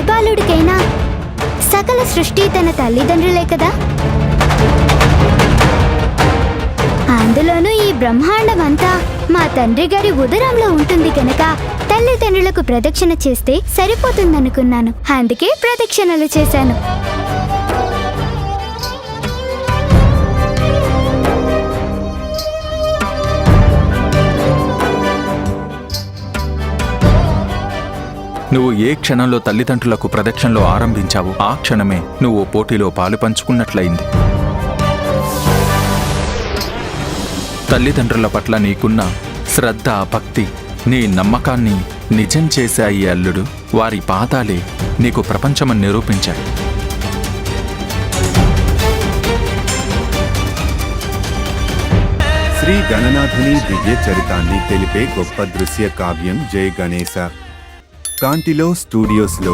బాలుడికైనా సకల సృష్టి తన తల్లిదండ్రులే కదా. అందులోనూ ఈ బ్రహ్మాండం అంతా మా తండ్రి గారి ఉదరంలో ఉంటుంది కనుక తల్లిదండ్రులకు ప్రదక్షిణ చేస్తే సరిపోతుందనుకున్నాను. అందుకే ప్రదక్షిణలు చేశాను. నువ్వు ఏ క్షణంలో తల్లిదండ్రులకు ప్రదక్షిణలో ఆరంభించావు ఆ క్షణమే నువ్వు పోటీలో పాలు పంచుకున్నట్లయింది. తల్లిదండ్రుల పట్ల నీకున్న శ్రద్ధ, భక్తి, నీ నమ్మకాన్ని నిజం చేశాయి అల్లుడు. వారి పాదాలే నీకు ప్రపంచమని నిరూపించాయి. శ్రీ గణనాథుని దివ్య చరితాన్ని తెలిపే గొప్ప దృశ్య కావ్యం జై గణేశ. కాంటిలో స్టూడియోస్లో